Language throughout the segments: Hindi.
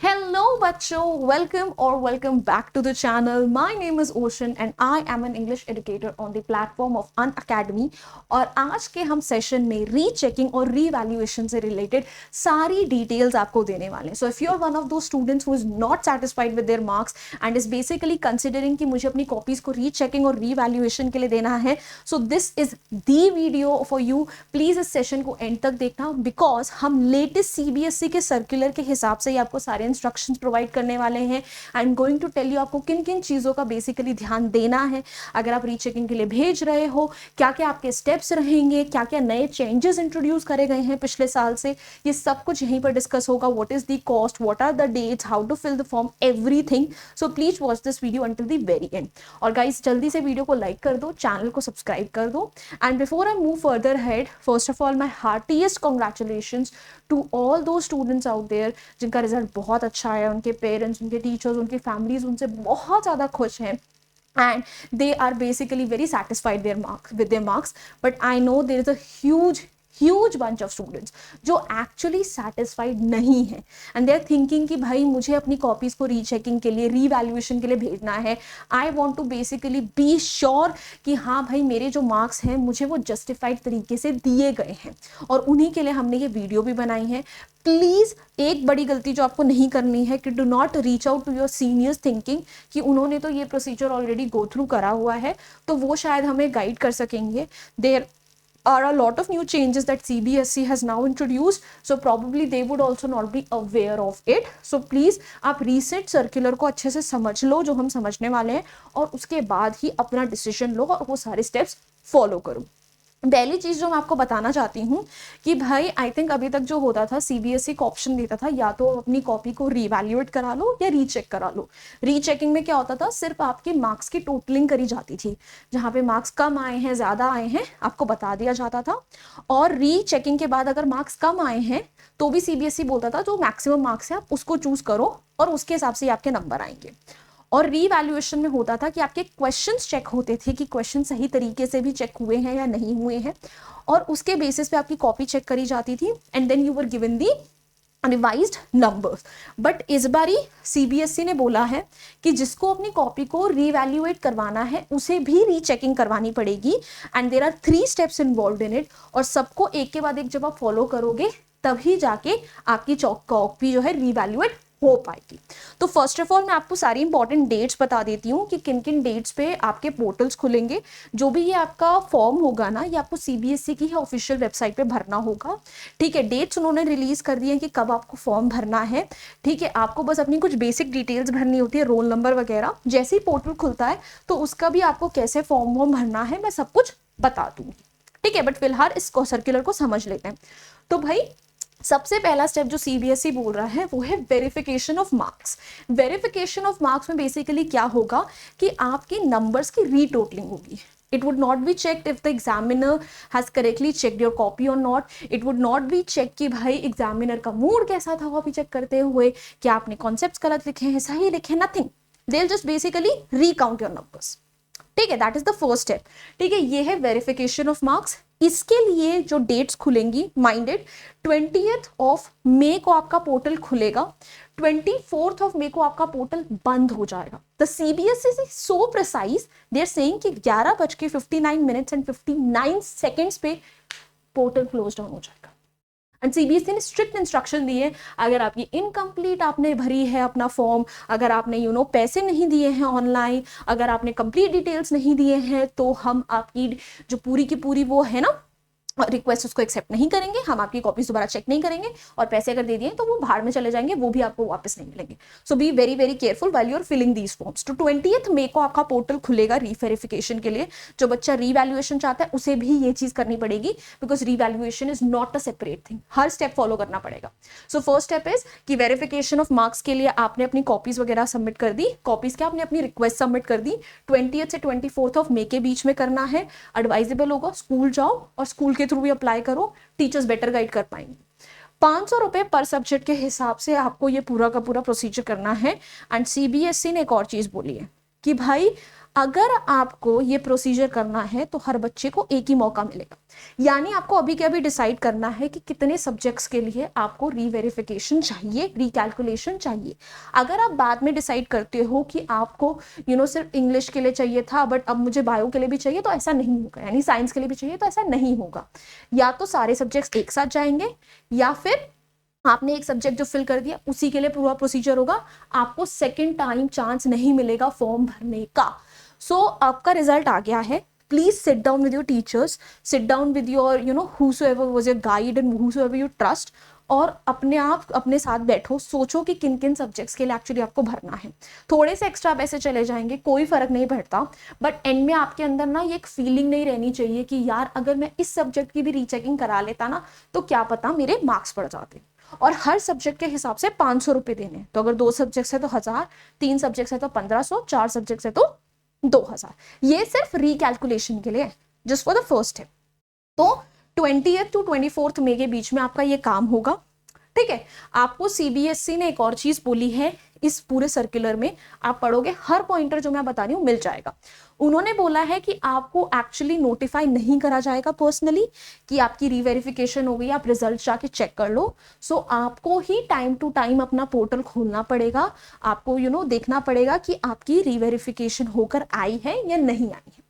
Hello बच्चों, welcome or welcome back to the channel. My name is Ocean and I am an English educator on the platform of Unacademy. और आज के हम सेशन में रीचेकिंग और रीवैल्यूएशन से रिलेटेड सारी डिटेल्स आपको देने वाले हैं. So if you are one of those students who is not satisfied with their marks and is basically considering कि मुझे अपनी कॉपीज को रीचेकिंग और रीवैल्यूएशन के लिए देना है, so this is the video for you. Please इस सेशन को एंड तक देखना बिकॉज हम लेटेस्ट सीबीएसई के सर्कुलर के हिसाब से ही आपको सारे इंस्ट्रक्शंस प्रोवाइड करने वाले हैं. I am going to tell you आपको किन किन चीज़ों का बेसिकली ध्यान देना है अगर आप रीचेकिंग के लिए भेज रहे हो, क्या क्या आपके स्टेप्स रहेंगे, क्या क्या नए चेंजेस इंट्रोड्यूस करे गए हैं पिछले साल से, ये सब कुछ यहीं पर डिस्कस होगा. What is the cost, what are the dates, how to fill the form, everything. So please watch this video until the very end. और गाइस जल्दी से वीडियो को लाइक कर दो, चैनल को सब्सक्राइब कर दो. And before I move further ahead, first of all my heartiest congratulations to all those students out there जिनका रिजल्ट बहुत अच्छा है. उनके पेरेंट्स, उनके टीचर्स, उनकी फैमिलीज उनसे बहुत ज़्यादा खुश हैं and they are basically very satisfied with their marks. But I know there is a huge bunch of students जो actually satisfied नहीं है and they are thinking कि भाई मुझे अपनी copies को रीचेकिंग के लिए, रीवैल्यूएशन के लिए भेजना है. I want to basically be sure कि हाँ भाई मेरे जो मार्क्स हैं मुझे वो जस्टिफाइड तरीके से दिए गए हैं, और उन्हीं के लिए हमने ये वीडियो भी बनाई है. प्लीज़ एक बड़ी गलती जो आपको नहीं करनी है कि do not reach out to your seniors thinking कि उन्होंने तो ये प्रोसीजर ऑलरेडी गो थ्रू करा हुआ है तो वो शायद हमें गाइड कर सकेंगे. There are a lot of new changes that CBSE has now introduced, so probably they would also not be aware of it. So please आप रीसेंट सर्कुलर को अच्छे से समझ लो जो हम समझने वाले हैं, और उसके बाद ही अपना डिसीजन लो और वो सारे स्टेप्स फॉलो करो. पहली चीज़ जो मैं आपको बताना चाहती हूँ कि भाई आई थिंक अभी तक जो होता था सीबीएसई को ऑप्शन देता था या तो अपनी कॉपी को रीवैल्यूएट करा लो या रीचेक करा लो. रीचेकिंग में क्या होता था, सिर्फ आपके मार्क्स की टोटलिंग करी जाती थी, जहाँ पे मार्क्स कम आए हैं ज़्यादा आए हैं आपको बता दिया जाता था. और रीचेकिंग के बाद अगर मार्क्स कम आए हैं तो भी सीबीएसई बोलता था जो मैक्सिमम मार्क्स है आप उसको चूज करो और उसके हिसाब से आपके नंबर आएंगे. और रीवैल्यूएशन में होता था कि आपके क्वेश्चंस चेक होते थे कि क्वेश्चन सही तरीके से भी चेक हुए हैं या नहीं हुए हैं, और उसके बेसिस पे आपकी कॉपी चेक करी जाती थी and then you were given the revised numbers. But इस बारी सीबीएसई ने बोला है कि जिसको अपनी कॉपी को रीवैल्यूएट करवाना है उसे भी रीचेकिंग करवानी पड़ेगी and there are 3 steps involved in it, और सबको एक के बाद एक जब आप फॉलो करोगे तभी जाके आपकी कॉपी जो है रीवैल्यूएट हो पाएगी. तो फर्स्ट ऑफ ऑल मैं आपको सारी इंपॉर्टेंट डेट्स बता देती हूँ कि किन किन डेट्स पे आपके पोर्टल्स खुलेंगे. जो भी ये आपका फॉर्म होगा ना, ये आपको सीबीएसई की ऑफिशियल वेबसाइट पे भरना होगा. ठीक है, डेट्स उन्होंने रिलीज कर दिए हैं कि कब आपको फॉर्म भरना है. ठीक है, आपको बस अपनी कुछ बेसिक डिटेल्स भरनी होती है, रोल नंबर वगैरह. जैसे ही पोर्टल खुलता है तो उसका भी आपको कैसे फॉर्म भरना है मैं सब कुछ बता दूंगी. ठीक है, बट फिलहाल इस सर्कुलर को समझ लेते हैं. तो भाई सबसे पहला स्टेप जो सीबीएसई बोल रहा है वो है verification of marks. Verification of marks में बेसिकली क्या होगा कि आपके नंबर्स की रीटोटलिंग होगी. It would not be checked if the examiner has correctly checked your copy or not. It would not be checked कि भाई एग्जामिनर का मूड कैसा था कॉपी चेक करते हुए, क्या आपने कॉन्सेप्ट्स गलत लिखे हैं, सही लिखे, nothing. They'll just basically recount your numbers. ठीक है, that is the first step. ठीक है, ये है वेरिफिकेशन ऑफ मार्क्स. इसके लिए जो डेट्स खुलेंगी, माइंडेड 20th ऑफ मई को आपका पोर्टल खुलेगा, 24th ऑफ मई को आपका पोर्टल बंद हो जाएगा. The CBSE is so precise, they are saying कि 11:59 एंड 59 सेकेंड्स पे पोर्टल क्लोज डाउन हो जाएगा. एंड सीबीएसई ने स्ट्रिक्ट इंस्ट्रक्शन दिए, अगर आपकी इनकम्प्लीट आपने भरी है अपना फॉर्म, अगर आपने पैसे नहीं दिए हैं ऑनलाइन, अगर आपने कंप्लीट डिटेल्स नहीं दिए हैं, तो हम आपकी जो पूरी की पूरी वो है ना रिक्वेस्ट उसको एक्सेप्ट नहीं करेंगे, हम आपकी कॉपीज दोबारा चेक नहीं करेंगे, और पैसे अगर दे दिए तो वो बाहर में चले जाएंगे, वो भी आपको वापस नहीं मिलेंगे. So be very very careful while you are filling these forms. तो 20th मई को आपका पोर्टल खुलेगा रीवेरिफिकेशन के लिए. जो बच्चा रीवैल्यूएशन चाहता है उसे भी ये चीज करनी पड़ेगी because revaluation is not a separate thing, her step follow करना पड़ेगा. सो फर्स्ट स्टेप इज कि वेरिफिकेशन ऑफ मार्क्स के लिए आपने अपनी कॉपीज वगैरह सबमिट कर दी. कॉपीज क्या, आपने अपनी रिक्वेस्ट सबमिट कर दी. 20th से 24th ऑफ मई के बीच में करना है. एडवाइजेबल होगा स्कूल जाओ और स्कूल के थ्रू भी अप्लाई करो, टीचर्स बेटर गाइड कर पाएंगे. 500 रुपए पर सब्जेक्ट के हिसाब से आपको ये पूरा का पूरा प्रोसीजर करना है. एंड सीबीएसई ने एक और चीज बोली है कि भाई अगर आपको ये प्रोसीजर करना है तो हर बच्चे को एक ही मौका मिलेगा, यानी आपको अभी के अभी डिसाइड करना है कि कितने सब्जेक्ट्स के लिए आपको रीवेरिफिकेशन चाहिए, रिकैलकुलेशन चाहिए। अगर आप बाद में डिसाइड करते हो कि आपको सिर्फ इंग्लिश के लिए चाहिए था बट अब मुझे बायो के लिए भी चाहिए, तो ऐसा नहीं होगा, यानी साइंस के लिए भी चाहिए तो ऐसा नहीं होगा। या तो सारे सब्जेक्ट्स एक साथ जाएंगे या फिर आपने एक सब्जेक्ट जो फिल कर दिया उसी के लिए पूरा प्रोसीजर होगा, आपको सेकेंड टाइम चांस नहीं मिलेगा फॉर्म भरने का। सो आपका रिजल्ट आ गया है, please sit down with your teachers, sit down with your whosoever was your guide and whosoever you trust, और अपने आप अपने साथ बैठो, सोचो कि किन किन सब्जेक्ट्स के लिए एक्चुअली आपको भरना है। थोड़े से एक्स्ट्रा पैसे चले जाएंगे, कोई फर्क नहीं पड़ता, बट एंड में आपके अंदर ना ये एक फीलिंग नहीं रहनी चाहिए कि यार अगर मैं इस सब्जेक्ट की भी रीचेकिंग करा लेता ना तो क्या पता मेरे मार्क्स बढ़ जाते। और हर सब्जेक्ट के हिसाब से 500 रुपये देने, तो अगर 2 सब्जेक्ट्स है तो 1000, 3 सब्जेक्ट्स है तो 1500, 4 सब्जेक्ट्स है तो 2000। ये सिर्फ रिकैलकुलेशन के लिए, जस्ट फॉर द फर्स्ट है। तो 20th to 24th मई के बीच में आपका ये काम होगा, ठीक है। आपको सीबीएसई ने एक और चीज बोली है, इस पूरे सर्कुलर में आप पढ़ोगे हर पॉइंटर जो मैं बता रही हूँ मिल जाएगा। उन्होंने बोला है कि आपको एक्चुअली नोटिफाई नहीं करा जाएगा पर्सनली कि आपकी रीवेरिफिकेशन हो गई, आप रिजल्ट जाके चेक कर लो। सो आपको ही टाइम टू टाइम अपना पोर्टल खोलना पड़ेगा, आपको देखना पड़ेगा कि आपकी रीवेरिफिकेशन होकर आई है या नहीं आई है,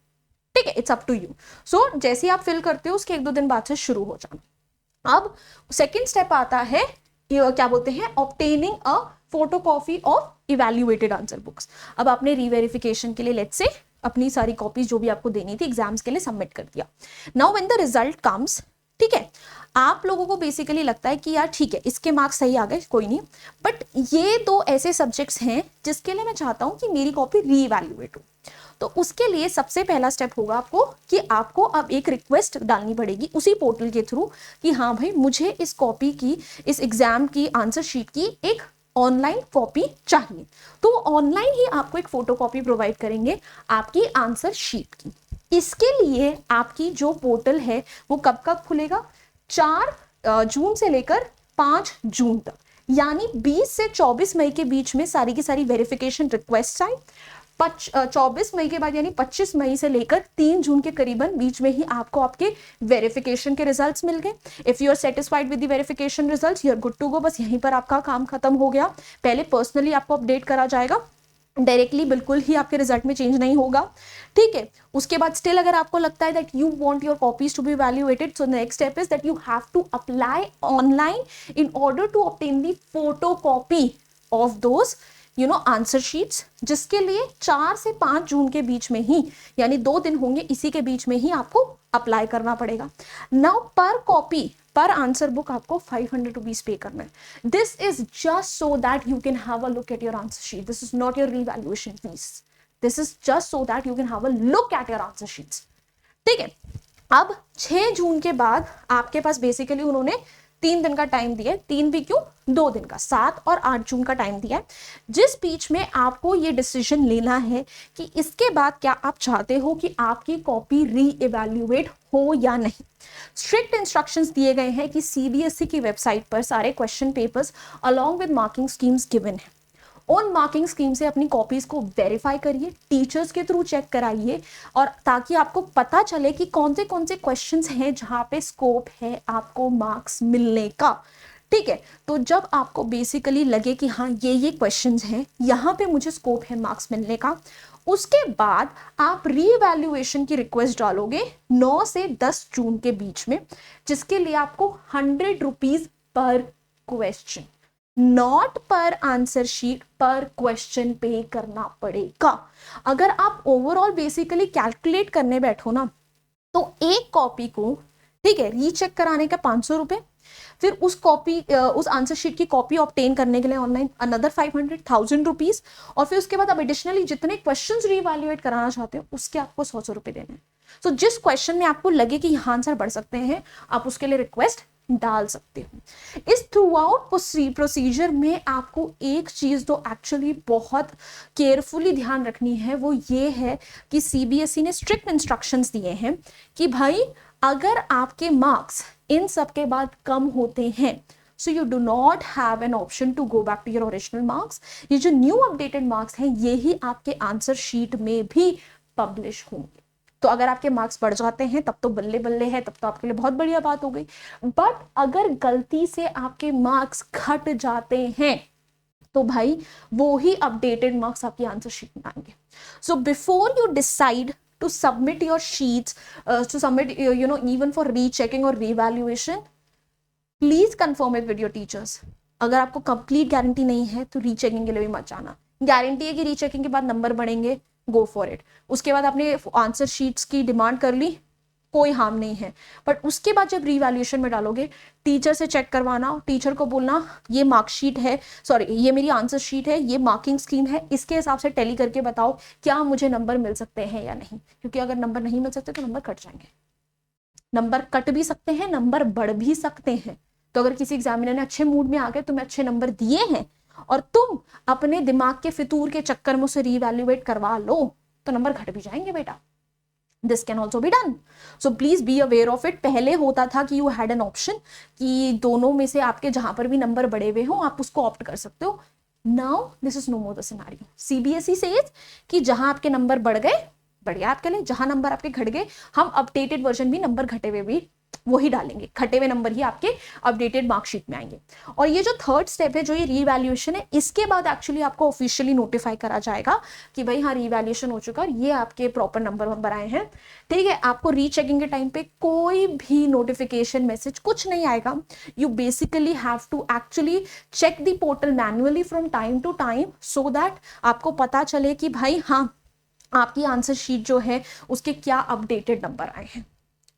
ठीक है। It's up to you. So जैसे आप फिल करते हो उसके 1-2 दिन बाद से शुरू हो जाना। अब सेकेंड स्टेप आता है, क्या बोलते हैं, obtaining a photocopy of evaluated answer books. अब आपने रीवेरिफिकेशन के लिए लेट्स से अपनी सारी कॉपीज जो भी आपको देनी थी एग्जाम्स के लिए सबमिट कर दिया। Now when the result comes, ठीक है, आप लोगों को बेसिकली लगता है कि यार ठीक है इसके मार्क्स सही आ गए, कोई नहीं, बट ये 2 ऐसे सब्जेक्ट्स हैं जिसके लिए मैं चाहता हूं कि मेरी कॉपी रीइवैल्यूएट हो। तो उसके लिए सबसे पहला स्टेप होगा आपको कि आपको अब एक रिक्वेस्ट डालनी पड़ेगी उसी पोर्टल के थ्रू कि हाँ भाई मुझे इस कॉपी की, इस एग्जाम की आंसर शीट की एक ऑनलाइन कॉपी चाहिए। तो ऑनलाइन ही आपको एक फोटो कॉपी प्रोवाइड करेंगे आपकी आंसर शीट की। इसके लिए आपकी जो पोर्टल है वो कब कब खुलेगा, 4 जून से लेकर 5 जून तक, यानी 20 से 24 मई के बीच में सारी की सारी वेरिफिकेशन रिक्वेस्ट आई। 24 मई के बाद यानी 25 मई से लेकर 3 जून के करीबन बीच में ही आपको आपके वेरिफिकेशन के रिजल्ट्स मिल गए। If you are satisfied with the verification results, you are good to go. बस यहीं पर आपका काम खत्म हो गया। पहले पर्सनली आपको अपडेट करा जाएगा, डायरेक्टली बिल्कुल ही आपके रिजल्ट में चेंज नहीं होगा, ठीक है। उसके बाद स्टिल अगर आपको लगता है that you want your copies to be evaluated, so next step is that you have to apply online in order to obtain the photocopy of those answer sheets, जिसके लिए 4 से 5 जून के बीच में ही, यानी 2 दिन होंगे, इसी के बीच में ही आपको अप्लाई करना पड़ेगा। नाउ पर कॉपी, पर आंसर बुक आपको 500 रुपीज पे करना है। This is just so that you can have a look at your answer sheet, this is not your revaluation fees, this is just so that you can have a look at your answer sheets, ठीक है। अब 6 जून के बाद आपके पास बेसिकली उन्होंने 3 दिन का टाइम दिया है, 3 भी क्यों, 2 दिन का, 7 और 8 जून का टाइम दिया है, जिस बीच में आपको ये डिसीजन लेना है कि इसके बाद क्या आप चाहते हो कि आपकी कॉपी री-इवैल्यूएट हो या नहीं। स्ट्रिक्ट इंस्ट्रक्शंस दिए गए हैं कि सीबीएसई की वेबसाइट पर सारे question papers along with marking schemes given है। उन मार्किंग स्कीम से अपनी कॉपीज को वेरीफाई करिए, टीचर्स के थ्रू चेक कराइए, और ताकि आपको पता चले कि कौन से क्वेश्चंस हैं जहां पे स्कोप है आपको मार्क्स मिलने का, ठीक है। तो जब आपको बेसिकली लगे कि हाँ ये क्वेश्चंस हैं, यहाँ पे मुझे स्कोप है मार्क्स मिलने का, उसके बाद आप रीइवैल्यूएशन की रिक्वेस्ट डालोगे 9 से 10 जून के बीच में, जिसके लिए आपको 100 रुपीज पर क्वेश्चन, नॉट पर आंसर शीट, पर क्वेश्चन पे करना पड़ेगा। अगर आप ओवरऑल बेसिकली कैलकुलेट करने बैठो ना, तो एक कॉपी को, ठीक है, रीचेक कराने का 500 रुपए, फिर उस आंसर शीट की कॉपी ऑब्टेन करने के लिए ऑनलाइन अनदर 500 रुपीज, और फिर उसके बाद अब एडिशनली जितने क्वेश्चंस रीइवैल्यूएट कराना चाहते हो उसके आपको 100 रुपए देने हैं। सो जिस क्वेश्चन में आपको लगे कि यहाँ आंसर बढ़ सकते हैं, आप उसके लिए रिक्वेस्ट डाल सकते हो। इस थ्रू आउट प्रोसीजर में आपको एक चीज तो एक्चुअली बहुत केयरफुली ध्यान रखनी है, वो ये है कि सीबीएसई ने स्ट्रिक्ट इंस्ट्रक्शंस दिए हैं कि भाई अगर आपके मार्क्स इन सब के बाद कम होते हैं, so you do not have an option to go back to your original marks. ये जो न्यू अपडेटेड मार्क्स हैं ये ही आपके आंसर शीट में भी पब्लिश होंगे। तो अगर आपके मार्क्स बढ़ जाते हैं तब तो बल्ले बल्ले है, तब तो आपके लिए बहुत बढ़िया बात हो गई। बट अगर गलती से आपके मार्क्स घट जाते हैं तो भाई वो ही अपडेटेड मार्क्स आपकी आंसर शीट में आएंगे। So before you decide to submit your sheets, to submit even for rechecking or revaluation, please confirm it with your teachers। अगर आपको कंप्लीट गारंटी नहीं है तो रीचेकिंग के लिए भी मत जाना। गारंटी है कि रीचेकिंग के बाद नंबर बढ़ेंगे, गो फॉर इट। उसके बाद आपने आंसर शीट्स की डिमांड कर ली, कोई हार्म नहीं है। बट उसके बाद जब रीवैल्यूएशन में डालोगे, टीचर से चेक करवाना, टीचर को बोलना ये मार्कशीट है, सॉरी ये मेरी आंसर शीट है, ये मार्किंग स्कीम है, इसके हिसाब से टैली करके बताओ क्या मुझे नंबर मिल सकते हैं या नहीं। क्योंकि अगर नंबर नहीं मिल सकते तो नंबर कट जाएंगे। नंबर कट भी सकते हैं, नंबर बढ़ भी सकते हैं। तो अगर किसी एग्जामिनर ने अच्छे मूड में आके तुम्हें अच्छे नंबर दिए हैं और तुम अपने दिमाग के फितूर के चक्कर में उसे रीवैल्यूएट करवा लो तो नंबर घट भी जाएंगे बेटा। This can also be done. So please be aware of it। पहले होता था कि you had an option कि दोनों में से आपके जहां पर भी नंबर बढ़े हुए हो आप उसको ऑप्ट कर सकते हो। Now this is no more the scenario। CBSE says कि जहां आपके नंबर बढ़ गए बढ़िया आपके लिए, जहां नंबर आपके घट गए हम अपडेटेड वर्जन भी नंबर घटे हुए भी वही डालेंगे, घटे हुए नंबर ही आपके अपडेटेड मार्कशीट में आएंगे। और ये जो थर्ड स्टेप है, जो ये रीवैल्यूएशन है, इसके बाद एक्चुअली आपको ऑफिशियली नोटिफाई करा जाएगा कि भाई हाँ रीवैल्यूएशन हो चुका है, ये आपके प्रॉपर नंबर आए हैं। ठीक है, आपको रीचेकिंग के टाइम पे कोई भी नोटिफिकेशन मैसेज कुछ नहीं आएगा। You basically have to actually check the portal manually from time to time so that आपको पता चले कि भाई हाँ आपकी आंसर शीट जो है उसके क्या अपडेटेड नंबर आए हैं।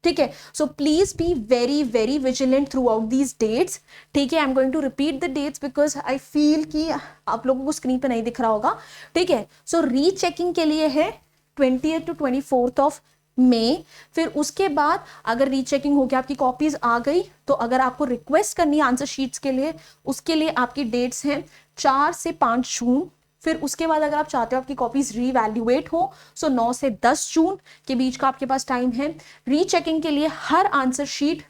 ठीक है, so please be very very vigilant throughout these dates. ठीक है, I am going to repeat the dates because I feel कि आप लोगों को स्क्रीन पे नहीं दिख रहा होगा। ठीक है, सो रीचेकिंग के लिए है 20th to 24th of May. फिर उसके बाद अगर रीचेकिंग हो गया, आपकी कॉपीज आ गई, तो अगर आपको रिक्वेस्ट करनी है आंसर शीट्स के लिए, उसके लिए आपकी डेट्स हैं 4 से 5 जून। फिर उसके बाद अगर आप चाहते हो आपकी कॉपीज रीवैल्यूएट हो, सो 9 से 10 जून के बीच का आपके पास टाइम है। रीचेकिंग के लिए हर आंसर शीट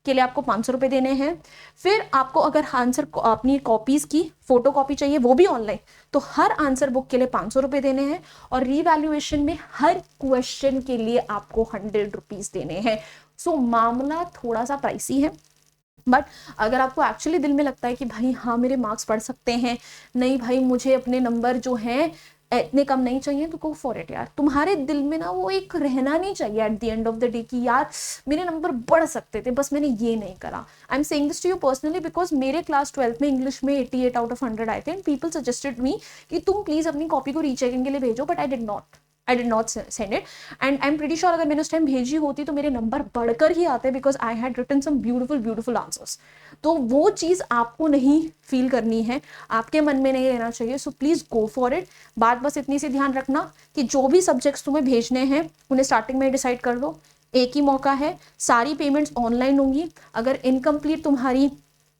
के लिए आपको 500 रुपए देने हैं। फिर आपको अगर आंसर अपनी कॉपीज की फोटो कॉपी चाहिए वो भी ऑनलाइन, तो हर आंसर बुक के लिए 500 रुपए देने हैं। और रीवैल्यूएशन में हर क्वेश्चन के लिए आपको 100 रुपीज देने हैं। सो मामला थोड़ा सा प्राइसी है, बट अगर आपको एक्चुअली दिल में लगता है कि भाई हाँ मेरे मार्क्स बढ़ सकते हैं, नहीं भाई मुझे अपने नंबर जो हैं इतने कम नहीं चाहिए, तो गो फॉर इट यार। तुम्हारे दिल में ना वो एक रहना नहीं चाहिए at the end of the day कि यार मेरे नंबर बढ़ सकते थे बस मैंने ये नहीं करा। I am saying this to you personally because मेरे क्लास 12th में इंग्लिश में 88 आउट ऑफ 100 आए थे एंड पीपल सजेस्टेड मी कि तुम प्लीज अपनी कॉपी को रीचेकिंग के लिए भेजो, but I did not send it. And I am pretty sure अगर मैंने उस टाइम भेजी होती तो मेरे नंबर बढ़कर ही आते because I had written some beautiful answers. तो वो चीज़ आपको नहीं फील करनी है, आपके मन में नहीं रहना चाहिए। So please go for it. बात बस इतनी सी ध्यान रखना कि जो भी सब्जेक्ट्स तुम्हें भेजने हैं उन्हें स्टार्टिंग में डिसाइड कर लो, एक ही मौका है, सारी पेमेंट्स ऑनलाइन होंगी। अगर इनकम्प्लीट तुम्हारी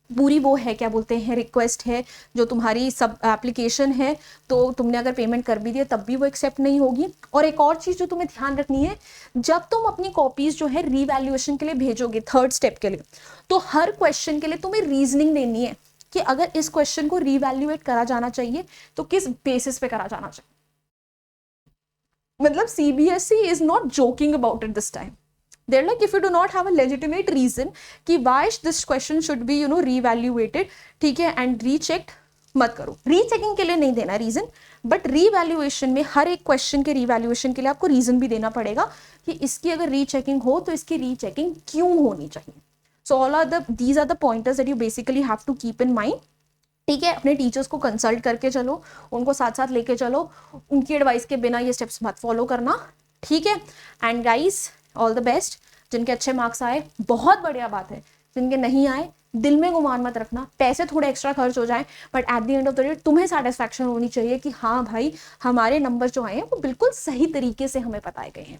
पूरी वो है क्या बोलते हैं रिक्वेस्ट है, जो तुम्हारी सब एप्लीकेशन है, तो तुमने अगर पेमेंट कर भी दिया तब भी वो एक्सेप्ट नहीं होगी। और एक और चीज़ जो तुम्हें ध्यान रखनी है, जब तुम अपनी कॉपीज जो है रीवैल्यूएशन के लिए भेजोगे थर्ड स्टेप के लिए, तो हर क्वेश्चन के लिए तुम्हें रीजनिंग देनी है कि अगर इस क्वेश्चन को रीवैल्यूएट करा जाना चाहिए तो किस बेसिस पे करा जाना चाहिए। मतलब CBSE is not joking about it this time. They're like if you do not have a legitimate reason कि why this question should be reevaluated, ठीक है, and rechecked, मत करो। रीचेकिंग के लिए नहीं देना रीजन, बट रीवैल्यूएशन में हर एक क्वेश्चन के रीवैल्यूएशन के लिए आपको रीजन भी देना पड़ेगा कि इसकी अगर रीचेकिंग हो तो इसकी रीचेकिंग क्यों होनी चाहिए। So all are these are the pointers that you basically have to keep in mind. ठीक है, अपने टीचर्स को कंसल्ट करके चलो, उनको साथ साथ लेके चलो, उनकी एडवाइस के बिना ये स्टेप्स मत फॉलो करना। ठीक है, and guys all the best. जिनके अच्छे मार्क्स आए बहुत बढ़िया बात है, जिनके नहीं आए दिल में गुमान मत रखना, पैसे थोड़े एक्स्ट्रा खर्च हो जाए but at the end of the day तुम्हें सेटिस्फैक्शन होनी चाहिए कि हाँ भाई हमारे नंबर जो आए हैं वो बिल्कुल सही तरीके से हमें बताए गए हैं।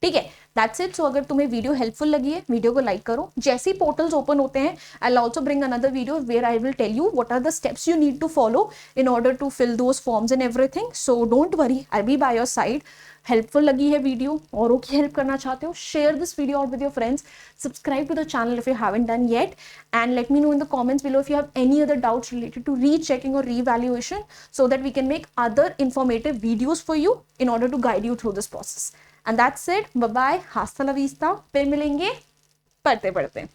ठीक है, दैट्स इट। सो अगर तुम्हें वीडियो हेल्पफुल लगी है, वीडियो को लाइक करो। जैसे ही पोर्टल्स ओपन होते हैं, I will also bring another video where I will tell you what are the steps you need to follow in order to fill those forms and everything. So don't worry, I be by your side. Helpful लगी है वीडियो, औरों की हेल्प करना चाहते हो, share this video out with your friends, subscribe to the channel if you haven't done yet, and let me know in the comments below if you have any other doubts related to rechecking or reevaluation, so that we can make other informative videos for you in order to guide you through this process. And that's it. Bye bye. Hasta la vista. फिर मिलेंगे पढ़ते पढ़ते।